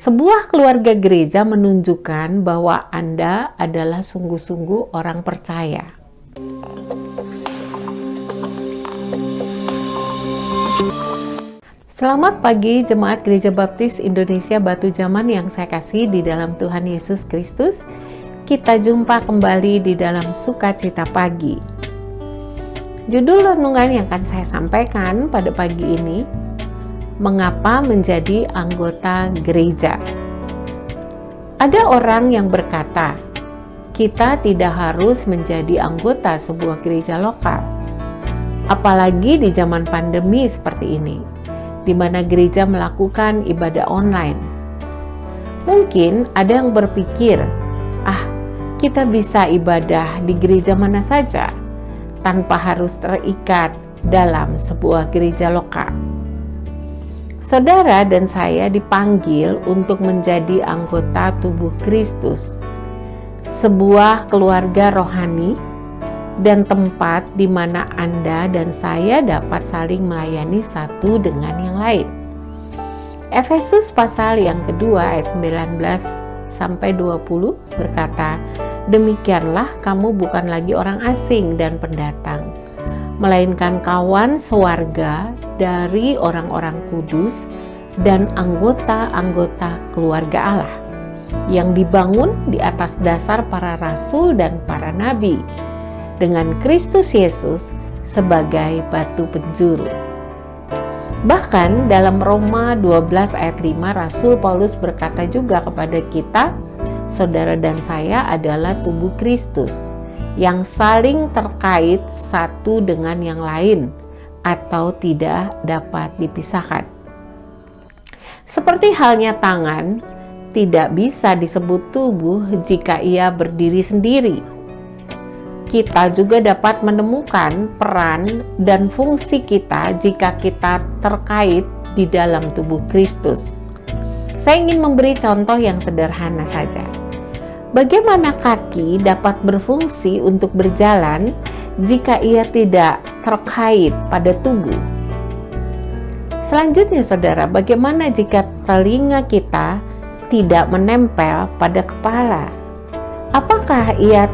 Sebuah keluarga gereja menunjukkan bahwa Anda adalah sungguh-sungguh orang percaya. Selamat pagi Jemaat Gereja Baptis Indonesia Batu Jaman yang saya kasih di dalam Tuhan Yesus Kristus. Kita jumpa kembali di dalam Sukacita Pagi. Judul renungan yang akan saya sampaikan pada pagi ini, mengapa menjadi anggota gereja? Ada orang yang berkata, kita tidak harus menjadi anggota sebuah gereja lokal. Apalagi di zaman pandemi seperti ini, di mana gereja melakukan ibadah online. Mungkin ada yang berpikir, kita bisa ibadah di gereja mana saja, tanpa harus terikat dalam sebuah gereja lokal. Saudara dan saya dipanggil untuk menjadi anggota tubuh Kristus, sebuah keluarga rohani dan tempat di mana Anda dan saya dapat saling melayani satu dengan yang lain. Efesus pasal yang kedua ayat 19 sampai 20 berkata, demikianlah kamu bukan lagi orang asing dan pendatang, melainkan kawan sewarga dari orang-orang kudus dan anggota-anggota keluarga Allah yang dibangun di atas dasar para rasul dan para nabi, dengan Kristus Yesus sebagai batu penjuru. Bahkan dalam Roma 12 ayat 5 Rasul Paulus berkata juga kepada kita, saudara dan saya adalah tubuh Kristus yang saling terkait satu dengan yang lain atau tidak dapat dipisahkan. Seperti halnya tangan tidak bisa disebut tubuh jika ia berdiri sendiri. Kita juga dapat menemukan peran dan fungsi kita jika kita terkait di dalam tubuh Kristus. Saya ingin memberi contoh yang sederhana saja. Bagaimana kaki dapat berfungsi untuk berjalan jika ia tidak terkait pada tubuh? Selanjutnya, saudara, bagaimana jika telinga kita tidak menempel pada kepala? Apakah ia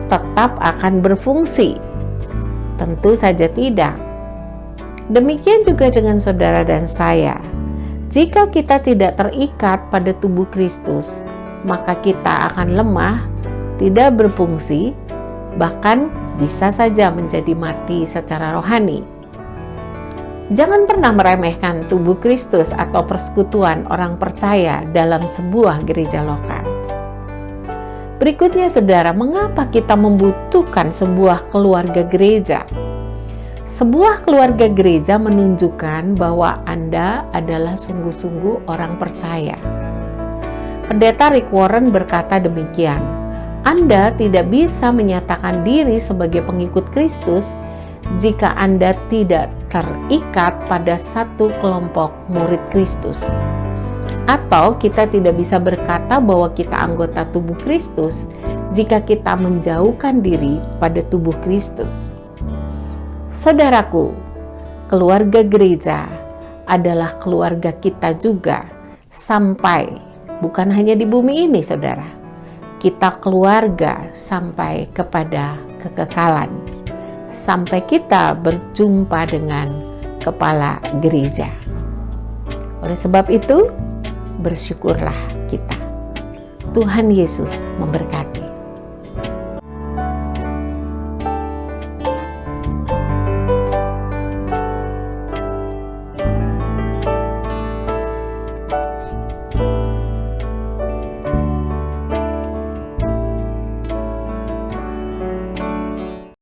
tetap akan berfungsi? Tentu saja tidak. Demikian juga dengan saudara dan saya. Jika kita tidak terikat pada tubuh Kristus, maka kita akan lemah, tidak berfungsi, bahkan bisa saja menjadi mati secara rohani. Jangan pernah meremehkan tubuh Kristus atau persekutuan orang percaya dalam sebuah gereja lokal. Berikutnya, saudara, mengapa kita membutuhkan sebuah keluarga gereja? Sebuah keluarga gereja menunjukkan bahwa Anda adalah sungguh-sungguh orang percaya. Pendeta Rick Warren berkata demikian, Anda tidak bisa menyatakan diri sebagai pengikut Kristus jika Anda tidak terikat pada satu kelompok murid Kristus. Atau kita tidak bisa berkata bahwa kita anggota tubuh Kristus jika kita menjauhkan diri pada tubuh Kristus. Saudaraku, keluarga gereja adalah keluarga kita juga sampai bukan hanya di bumi ini, saudara. Kita keluarga sampai kepada kekekalan, sampai kita berjumpa dengan kepala gereja. Oleh sebab itu, bersyukurlah kita. Tuhan Yesus memberkati.